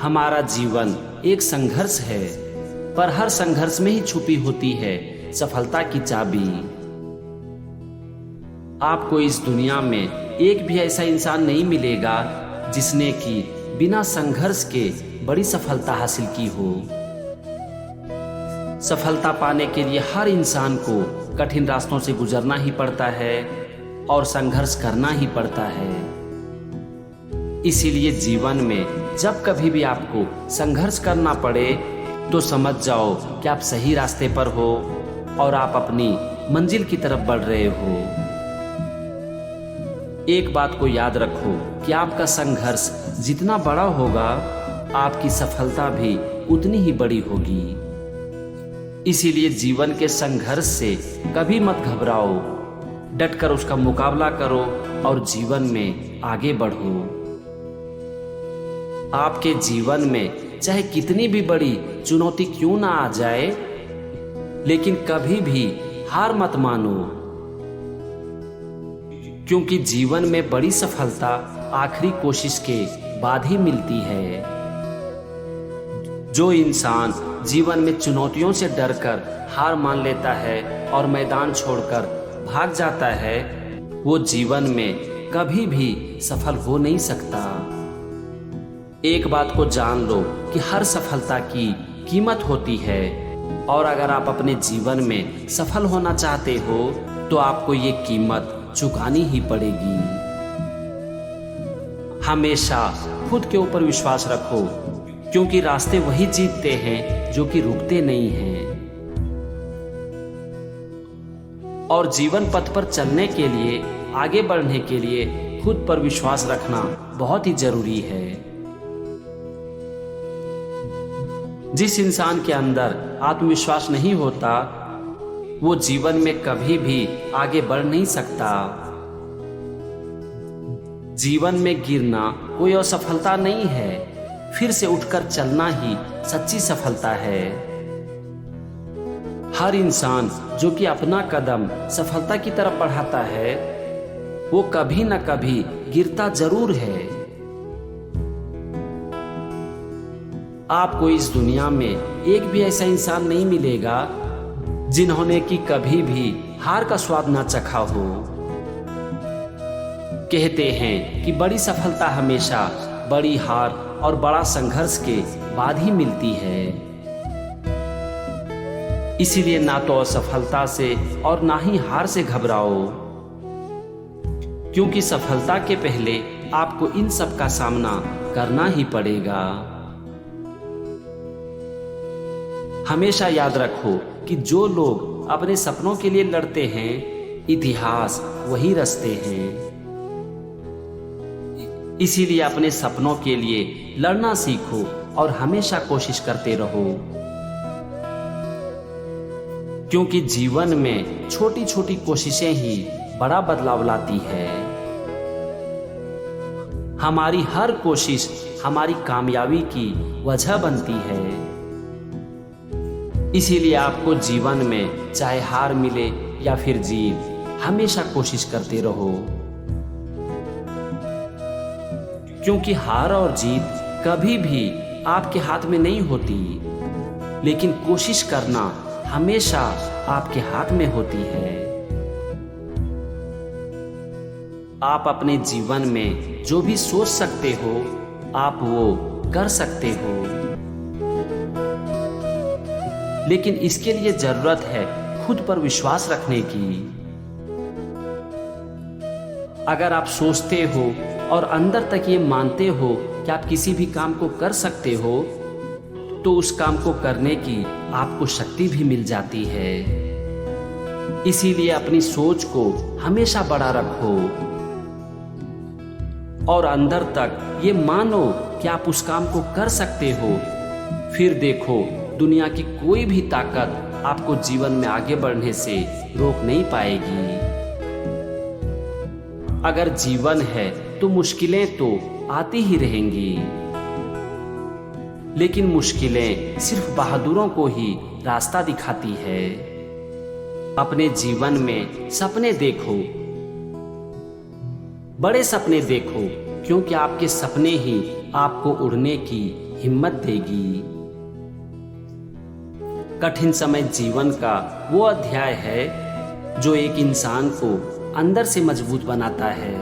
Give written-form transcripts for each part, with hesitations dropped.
हमारा जीवन एक संघर्ष है, पर हर संघर्ष में ही छुपी होती है सफलता की चाबी। आपको इस दुनिया में एक भी ऐसा इंसान नहीं मिलेगा जिसने कि बिना संघर्ष के बड़ी सफलता हासिल की हो। सफलता पाने के लिए हर इंसान को कठिन रास्तों से गुजरना ही पड़ता है और संघर्ष करना ही पड़ता है। इसीलिए जीवन में जब कभी भी आपको संघर्ष करना पड़े तो समझ जाओ कि आप सही रास्ते पर हो और आप अपनी मंजिल की तरफ बढ़ रहे हो। एक बात को याद रखो कि आपका संघर्ष जितना बड़ा होगा, आपकी सफलता भी उतनी ही बड़ी होगी। इसीलिए जीवन के संघर्ष से कभी मत घबराओ, डटकर उसका मुकाबला करो और जीवन में आगे बढ़ो। आपके जीवन में चाहे कितनी भी बड़ी चुनौती क्यों ना आ जाए, लेकिन कभी भी हार मत मानो, क्योंकि जीवन में बड़ी सफलता आखिरी कोशिश के बाद ही मिलती है। जो इंसान जीवन में चुनौतियों से डरकर हार मान लेता है और मैदान छोड़कर भाग जाता है, वो जीवन में कभी भी सफल हो नहीं सकता। एक बात को जान लो कि हर सफलता की कीमत होती है, और अगर आप अपने जीवन में सफल होना चाहते हो तो आपको ये कीमत चुकानी ही पड़ेगी। हमेशा खुद के ऊपर विश्वास रखो, क्योंकि रास्ते वही जीतते हैं जो कि रुकते नहीं हैं। और जीवन पथ पर चलने के लिए, आगे बढ़ने के लिए खुद पर विश्वास रखना बहुत ही जरूरी है। जिस इंसान के अंदर आत्मविश्वास नहीं होता, वो जीवन में कभी भी आगे बढ़ नहीं सकता। जीवन में गिरना कोई असफलता नहीं है, फिर से उठकर चलना ही सच्ची सफलता है। हर इंसान जो कि अपना कदम सफलता की तरफ बढ़ाता है, वो कभी न कभी गिरता जरूर है। आपको इस दुनिया में एक भी ऐसा इंसान नहीं मिलेगा जिन्होंने कि कभी भी हार का स्वाद ना चखा हो। कहते हैं कि बड़ी सफलता हमेशा बड़ी हार और बड़ा संघर्ष के बाद ही मिलती है। इसीलिए ना तो असफलता से और ना ही हार से घबराओ, क्योंकि सफलता के पहले आपको इन सब का सामना करना ही पड़ेगा। हमेशा याद रखो कि जो लोग अपने सपनों के लिए लड़ते हैं, इतिहास वही रचते हैं। इसीलिए अपने सपनों के लिए लड़ना सीखो और हमेशा कोशिश करते रहो, क्योंकि जीवन में छोटी छोटी कोशिशें ही बड़ा बदलाव लाती है। हमारी हर कोशिश हमारी कामयाबी की वजह बनती है। इसीलिए आपको जीवन में चाहे हार मिले या फिर जीत, हमेशा कोशिश करते रहो, क्योंकि हार और जीत कभी भी आपके हाथ में नहीं होती, लेकिन कोशिश करना हमेशा आपके हाथ में होती है। आप अपने जीवन में जो भी सोच सकते हो, आप वो कर सकते हो, लेकिन इसके लिए जरूरत है खुद पर विश्वास रखने की। अगर आप सोचते हो और अंदर तक ये मानते हो कि आप किसी भी काम को कर सकते हो, तो उस काम को करने की आपको शक्ति भी मिल जाती है। इसीलिए अपनी सोच को हमेशा बड़ा रखो और अंदर तक ये मानो कि आप उस काम को कर सकते हो। फिर देखो, दुनिया की कोई भी ताकत आपको जीवन में आगे बढ़ने से रोक नहीं पाएगी। अगर जीवन है तो मुश्किलें तो आती ही रहेंगी, लेकिन मुश्किलें सिर्फ बहादुरों को ही रास्ता दिखाती है। अपने जीवन में सपने देखो, बड़े सपने देखो, क्योंकि आपके सपने ही आपको उड़ने की हिम्मत देगी। कठिन समय जीवन का वो अध्याय है जो एक इंसान को अंदर से मजबूत बनाता है।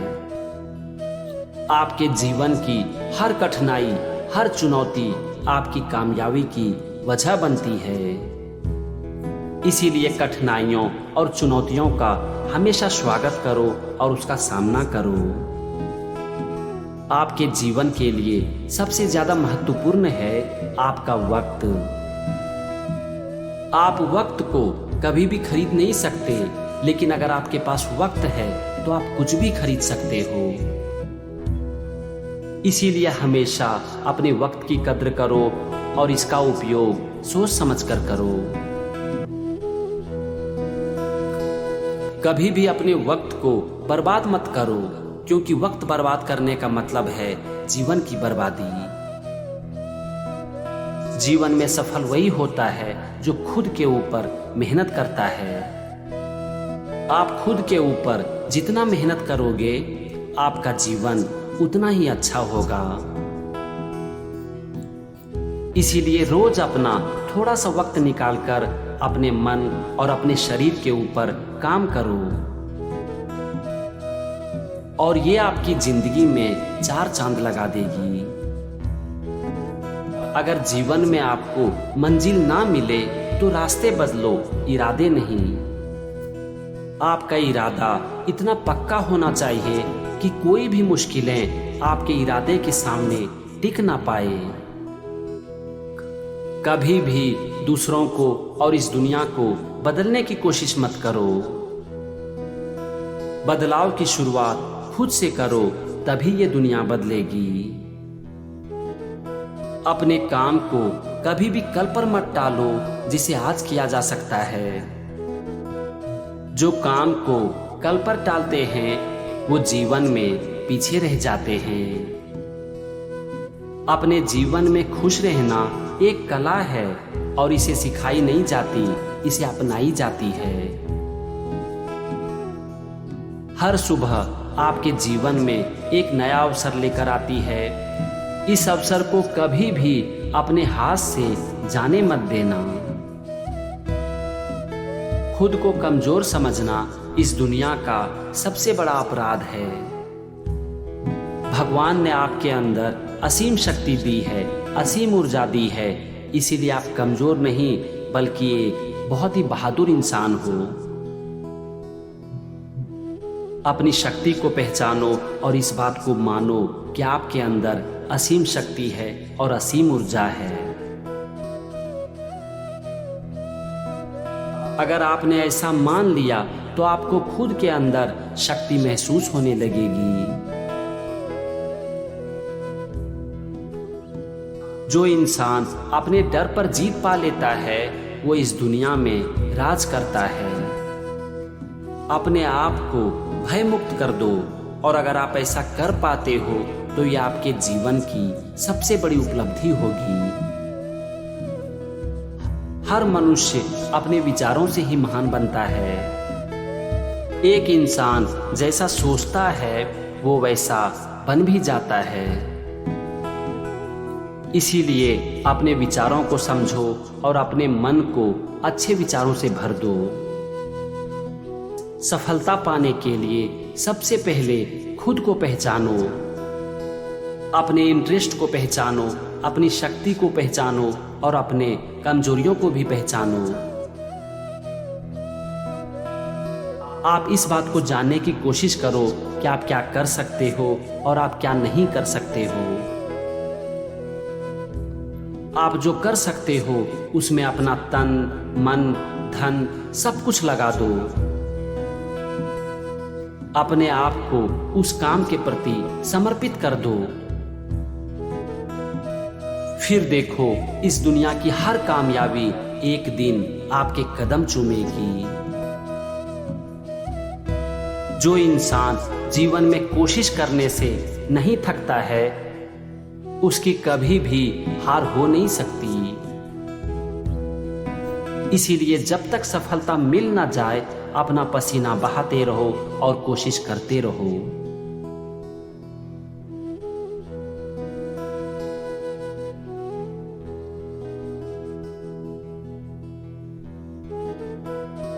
आपके जीवन की हर कठिनाई, हर चुनौती आपकी कामयाबी की वजह बनती है। इसीलिए कठिनाइयों और चुनौतियों का हमेशा स्वागत करो और उसका सामना करो। आपके जीवन के लिए सबसे ज्यादा महत्वपूर्ण है आपका वक्त। आप वक्त को कभी भी खरीद नहीं सकते, लेकिन अगर आपके पास वक्त है तो आप कुछ भी खरीद सकते हो। इसीलिए हमेशा अपने वक्त की कद्र करो और इसका उपयोग सोच समझकर करो। कभी भी अपने वक्त को बर्बाद मत करो, क्योंकि वक्त बर्बाद करने का मतलब है जीवन की बर्बादी। जीवन में सफल वही होता है जो खुद के ऊपर मेहनत करता है। आप खुद के ऊपर जितना मेहनत करोगे, आपका जीवन उतना ही अच्छा होगा। इसीलिए रोज अपना थोड़ा सा वक्त निकालकर अपने मन और अपने शरीर के ऊपर काम करो, और ये आपकी जिंदगी में 4 चांद लगा देगी। अगर जीवन में आपको मंजिल ना मिले तो रास्ते बदलो, इरादे नहीं। आपका इरादा इतना पक्का होना चाहिए कि कोई भी मुश्किलें आपके इरादे के सामने टिक ना पाए। कभी भी दूसरों को और इस दुनिया को बदलने की कोशिश मत करो। बदलाव की शुरुआत खुद से करो, तभी ये दुनिया बदलेगी। अपने काम को कभी भी कल पर मत टालो, जिसे आज किया जा सकता है। जो काम को कल पर टालते हैं वो जीवन में पीछे रह जाते हैं। अपने जीवन में खुश रहना एक कला है और इसे सिखाई नहीं जाती, इसे अपनाई जाती है। हर सुबह आपके जीवन में एक नया अवसर लेकर आती है। इस अवसर को कभी भी अपने हाथ से जाने मत देना। खुद को कमजोर समझना इस दुनिया का सबसे बड़ा अपराध है। भगवान ने आपके अंदर असीम शक्ति दी है, असीम ऊर्जा दी है, इसीलिए आप कमजोर नहीं बल्कि एक बहुत ही बहादुर इंसान हो। अपनी शक्ति को पहचानो और इस बात को मानो कि आपके अंदर असीम शक्ति है और असीम ऊर्जा है। अगर आपने ऐसा मान लिया तो आपको खुद के अंदर शक्ति महसूस होने लगेगी। जो इंसान अपने डर पर जीत पा लेता है वो इस दुनिया में राज करता है। अपने आप को भय मुक्त कर दो, और अगर आप ऐसा कर पाते हो तो यह आपके जीवन की सबसे बड़ी उपलब्धि होगी। हर मनुष्य अपने विचारों से ही महान बनता है। एक इंसान जैसा सोचता है वो वैसा बन भी जाता है। इसीलिए अपने विचारों को समझो और अपने मन को अच्छे विचारों से भर दो। सफलता पाने के लिए सबसे पहले खुद को पहचानो, अपने इंटरेस्ट को पहचानो, अपनी शक्ति को पहचानो और अपने कमजोरियों को भी पहचानो। आप इस बात को जानने की कोशिश करो कि आप क्या कर सकते हो और आप क्या नहीं कर सकते हो। आप जो कर सकते हो उसमें अपना तन, मन, धन सब कुछ लगा दो। अपने आप को उस काम के प्रति समर्पित कर दो। फिर देखो इस दुनिया की हर कामयाबी एक दिन आपके कदम चूमेगी। जो इंसान जीवन में कोशिश करने से नहीं थकता है उसकी कभी भी हार हो नहीं सकती। इसीलिए जब तक सफलता मिल ना जाए अपना पसीना बहाते रहो और कोशिश करते रहो।